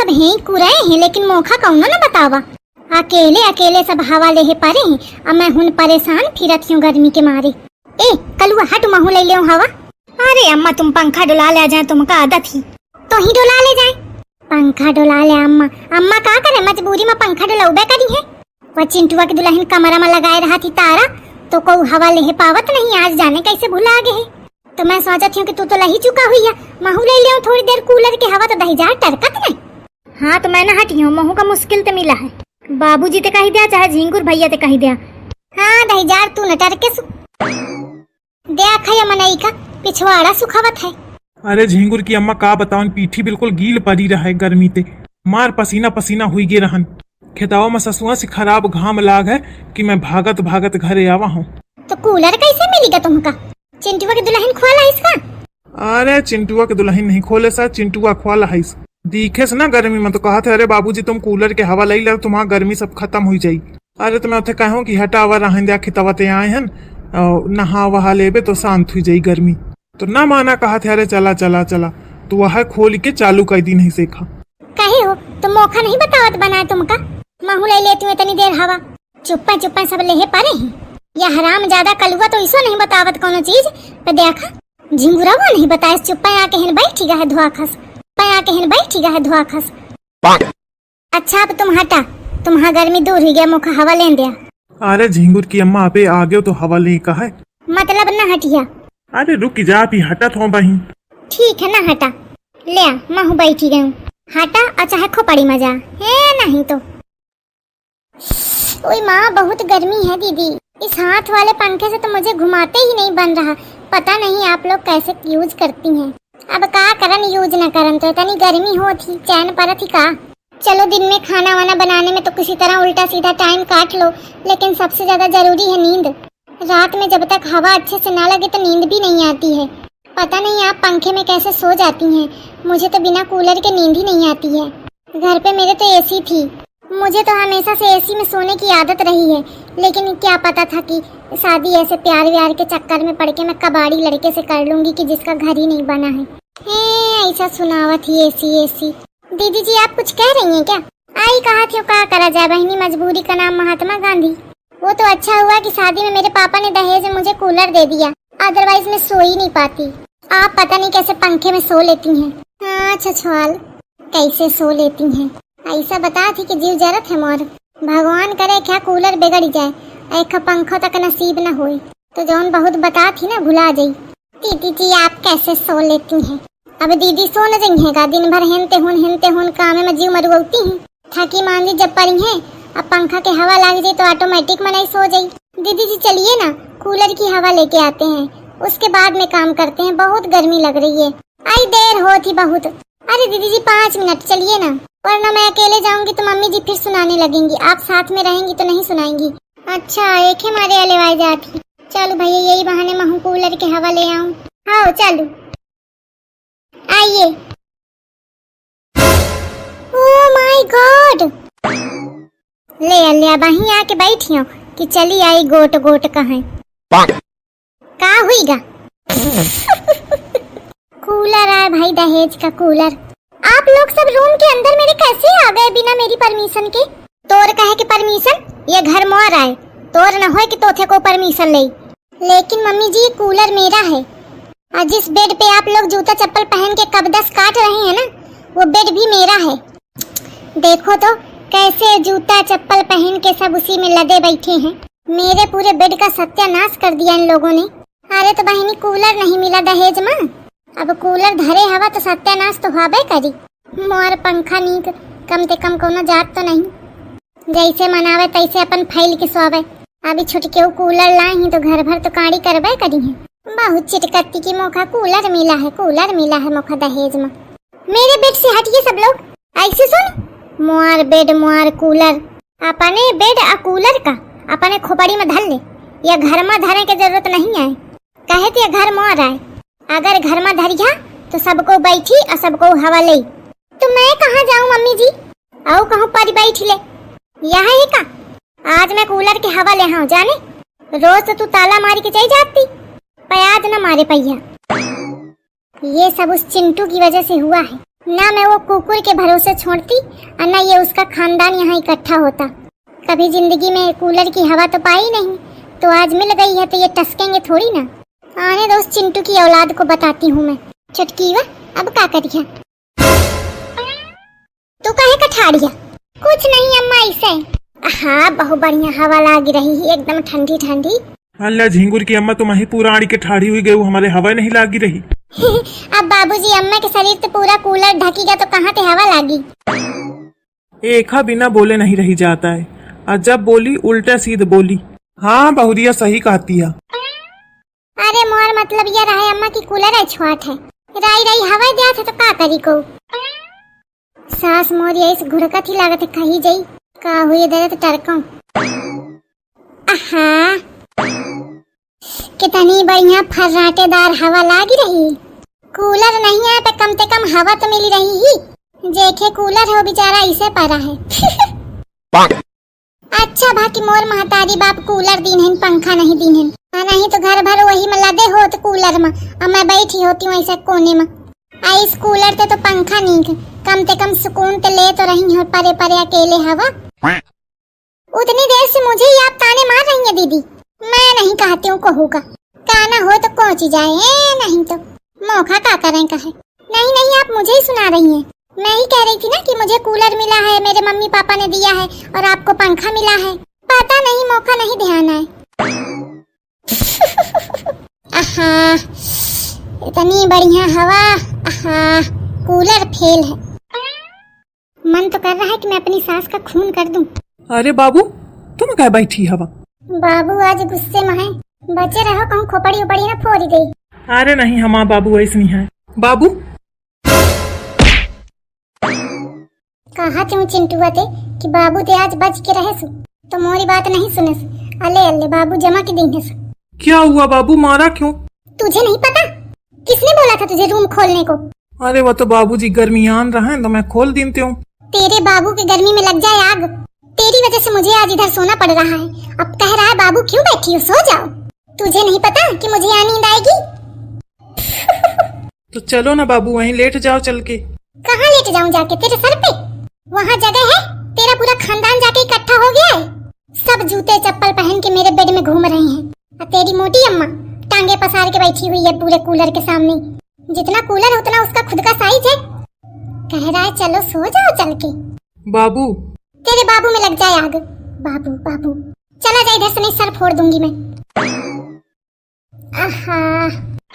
सब हैं कुराए हैं, लेकिन मौका कौनो न बतावा। अकेले अकेले सब हवा ले पारे हैं, अब मैं हुन परेशान फिरत हूँ गर्मी के मारे। ए कलुआ हट, महू ले ले हवा। अरे अम्मा तुम पंखा डुला ले जाए, तुमका आदत ही तो ही डुला ले जाए। पंखा डुला ले अम्मा, अम्मा का करे, मजबूरी में पंखा डुलाऊबे करी है। वह चिंटुआ के दुल्हन कमरा में लगाए रहा थी तारा, तो को हवा ले पावत नहीं, आज जाने कैसे भुला गए है। तो मैं सोचती हूँ कि तू तो लही चुका हुई है, महू ले ले थोड़ी देर कूलर की हवा तो दहीजार टरकत नहीं। हाँ तो मैं न हटी हूँ, महू का मुश्किल तो मिला है। बाबूजी ते कही दिया चाहे झिंगुर भैया ते कही दिया। हाँ दहीजार तू न टरके सु दिया खया मनई का पिछवाड़ा सुखावत है। अरे झिंगुर की अम्मा का बताऊं, पीठी बिल्कुल गील पड़ी रहा है गर्मी ते, मार पसीना पसीना हुई गे रहन। खेताओं में ससुआ से खराब घाम लाग है कि मैं भागत भागत घरे आवा हूँ। तो कूलर कैसे मिलेगा तुमका? चिंटुआ के दुल्हन खोला इसका? अरे चिंटुआ के दुल्हन नहीं खोले सा, चिंटुआ खोला है। दिखे से ना गर्मी में तो कहा थे अरे बाबूजी तुम कूलर के हवा ले लो, तुम्हारा गर्मी सब खत्म हो जाई। अरे तो मैं उसे कहूँ कि हटावा रहन दिया खितावते आए हैं, नहा वहा लेबे तो शांत हुई जाई गर्मी। तो ना माना कहा थे अरे चला चला चला, तो वह खोल के चालू कर दी नहीं सीखा। कहे हो तो मौका नहीं बतावत बनाए तुमका, महू ले लेती हूँ इतनी देर हवा। चुप्पा चुप्पा सब लेहे पारे हैं, या हराम ज्यादा कलुआ तो इसो नहीं बतावत कोनो चीज पे। देखा झिंगुरा वो नहीं बताए, चुप्पा आके हिन बैठी गा है धुआ खस, आके हिन बैठी गा है धुआ खस। अच्छा अब तुम हटा, तुम्हारा गर्मी दूर हो गया, मुख हवा ले दिया। अरे झिंगुर की अम्मा पे आ गयो तो हवा ले का है, मतलब न हटिया। अरे रुक जा भी हटा थो बही। ठीक है ना हटा, ले आ महू बैठी गई, हटा और चाहे खोपड़ी मजा है नहीं तो। ओए माँ बहुत गर्मी है दीदी, इस हाथ वाले पंखे से तो मुझे घुमाते ही नहीं बन रहा। पता नहीं आप लोग कैसे यूज करती हैं। अब का करन यूज न करन तो इतनी गर्मी हो थी, चैन पर थी का। चलो दिन में खाना वाना बनाने में तो किसी तरह उल्टा सीधा टाइम काट लो, लेकिन सबसे ज्यादा जरूरी है नींद। रात में जब तक हवा अच्छे से ना लगे तो नींद भी नहीं आती है। पता नहीं आप पंखे में कैसे सो जाती हैं, मुझे तो बिना कूलर के नींद ही नहीं आती है। घर पे मेरे तो एसी थी, मुझे तो हमेशा से एसी में सोने की आदत रही है, लेकिन क्या पता था कि शादी ऐसे प्यार व्यार के चक्कर में पड़ के मैं कबाड़ी लड़के से कर लूंगी कि जिसका घर ही नहीं बना है। ऐसा सुनावा थी एसी एसी। दीदी जी आप कुछ कह रही हैं क्या? आई कहा थी क्या करा जाए बहनी, मजबूरी का नाम महात्मा गांधी। वो तो अच्छा हुआ कि शादी में मेरे पापा ने दहेज में मुझे कूलर दे दिया, अदरवाइज मैं सो ही नहीं पाती। आप पता नहीं कैसे पंखे में सो लेती हैं। हाँ छछवाल कैसे सो लेती हैं, ऐसा बता थी कि जीव जरत है मोर। भगवान करे क्या कूलर बिगड़ जाए, एक पंखों तक नसीब न होए तो जौन बहुत बता थी ना भुला जाई। दीदी जी आप कैसे सो लेती हैं? अब दीदी सो न जइहेगा, दिन भर हेनते हुन काम में जीव मरुआती हैं। थकी मांदी जब पड़ी हैं, अब पंखा के हवा लग जाए तो ऑटोमेटिक में नहीं सो जाई। दीदी जी चलिए ना कूलर की हवा लेके आते हैं, उसके बाद में काम करते हैं, बहुत गर्मी लग रही है। आई देर होती बहुत। अरे दीदी जी 5 मिनट चलिए ना, वरना मैं अकेले जाऊंगी तो मम्मी जी फिर सुनाने लगेंगी, आप साथ में रहेंगी तो नहीं सुनाएंगी। अच्छा एक है मारे अलेवाई जाती। चलो भैया यही बहाने महू कूलर के हवा ले आऊं। हाँ चलो आइए। ओह माय गॉड, ले वहीं आके बैठी हूँ कि चली आई गोट गोट कहाँ का हुईगा। कूलर आया भाई, दहेज का कूलर। आप लोग सब रूम के अंदर मेरे कैसे आ गए बिना मेरी परमिशन के? तोर कहे कि परमिशन, ये घर मोर आए, तोर न होए कि तोथे को परमिशन ले। लेकिन मम्मी जी ये कूलर मेरा है, और जिस बेड पे आप लोग जूता चप्पल पहन के कबदस काट रहे हैं ना, वो बेड भी मेरा है। देखो तो कैसे जूता चप्पल पहन के सब उसी में लदे बैठे हैं। मेरे पूरे बेड का सत्यानाश कर दिया इन लोगों ने। अरे तो बहनी कूलर नहीं मिला दहेज में, अब कूलर धरे हवा तो सत्यानाश तो हवे करी। मोर पंखा नीक कम से कम कोनो जात तो नहीं, जैसे मनावे तैसे अपन फैल के सोवे। अभी छुटके कूलर लाए ही तो घर भर तो काड़ी करबे करी है। बहुत चिटकती की मौका कूलर मिला है मौका दहेज में। मेरे बेड से हटिए सब लोग, ऐसे सुन मुआर बेड मुआर कूलर, अपने बेड आ कूलर का अपने खोपड़ी में धर ले, या घर में धरे के जरूरत नहीं है। कहे थे घर मोर आए, अगर घर में धरिया तो सबको बैठी और सबको हवा ले। तो मैं कहाँ जाऊँ मम्मी जी, आओ कहूँ पर बैठ ले, यहाँ ही का। आज मैं कूलर के हवा ले हाँ जाने, रोज तो तू ताला मारी के चली जाती, प्याज न मारे पैया। ये सब उस चिंटू की वजह से हुआ है, ना मैं वो कुकुर के भरोसे छोड़ती और ना ये उसका खानदान यहाँ इकट्ठा होता। कभी जिंदगी में कूलर की हवा तो पाई नहीं, तो आज मिल गई है तो ये टसकेंगे थोड़ी ना। आने दो उस चिंटू की औलाद को बताती हूँ मैं। चुटकी वा अब का करिया तू काहे कठाड़िया? कुछ नहीं अम्मा इसे। हाँ बहुत बढ़िया हवा लग रही है, एकदम ठंडी ठंडी। अल्लाह झिंगुर की अम्मा तुम ही पूरा आड़ी के ठाड़ी हुई गई, हमारे हवा नहीं लागी रही। अब बाबूजी अम्मा के शरीर तो पूरा कूलर ढकीगा तो कहाँ से हवा लागी। एका बिना बोले नहीं रही जाता है, और जब बोली उल्टा सीध बोली। हाँ बहुरिया सही कहती है। अरे मोर मतलब ये रहा अम्मा की कूलर है छुआट है, राई राई हवा दिया था तो का करी को। सास मोर ये इस घुड़कत ही लागत है कही जाई का हुई दे तो टरका। आहा कितनी बढ़िया फर्राटेदार हवा लागी रही। कूलर नहीं है पे कम से कम हवा तो मिली रही ही। जेखे कूलर है बेचारा इसे परा है। अच्छा बाकी मोर महतारी बाप कूलर दीन है पंखा नहीं दीन है, नहीं तो घर भर वही में लदे हो तो कूलर में और मैं बैठी होती हूँ ऐसे कोने में। इस कूलर ते तो पंखा नहीं कम से कम सुकून ते ले तो रही हो परे परे अकेले हवा। उतनी देर से मुझे ही आप ताने मार रही है दीदी। मैं नहीं कहती हूँ कहूँगा, काना हो तो पहुँच जाए, नहीं तो मौका का करें कहे। नहीं नहीं आप मुझे ही सुना रही हैं। मैं ही कह रही थी ना कि मुझे कूलर मिला है, मेरे मम्मी पापा ने दिया है और आपको पंखा मिला है। पता नहीं मौका नहीं ध्यान है। आहा इतनी बढ़िया हवा। आहा कूलर फेल है। मन तो कर रहा है कि मैं अपनी सास का खून कर दूं। अरे बाबू तुम क्या बैठी हवा? बाबू आज गुस्से में है, बचे रहो कहूँ खोपड़ी उपड़ी ना फोड़ गई। अरे नहीं हमारा बाबू ऐसे नहीं है। बाबू कहा क्यों चिंटुआ ते कि बाबू ते आज बच के रहे सु तो मोरी बात नहीं सुने सु। अले अले बाबू जमा के देंगे सु। क्या हुआ बाबू, मारा क्यों? तुझे नहीं पता? किसने बोला था तुझे रूम खोलने को? अरे वो तो बाबूजी गर्मियान रहे तो मैं खोल देती हूँ। तेरे बाबू की गर्मी में लग जाए आग। तेरी वजह से मुझे आज इधर सोना पड़ रहा है। अब कह रहा है बाबू क्यों बैठी हो, सो जाओ। तुझे नहीं पता कि मुझे यहाँ नींद आएगी? तो चलो ना बाबू वहीं लेट जाओ चल के। कहाँ लेट जाऊँ जाके? तेरे सर पे वहाँ जगह है? तेरा पूरा खानदान जाके इकट्ठा हो गया है। सब जूते चप्पल पहन के मेरे बेड में घूम रहे हैं और तेरी मोटी अम्मा टांगे पसार के बैठी हुई है पूरे कूलर के सामने। जितना कूलर उतना उसका खुद का साइज है। कह रहा है चलो सो जाओ चल के। बाबू तेरे बाबू में लग जाए आग। बाबू बाबू चला जा इधर से, नहीं सर फोड़ दूंगी मैं। आहा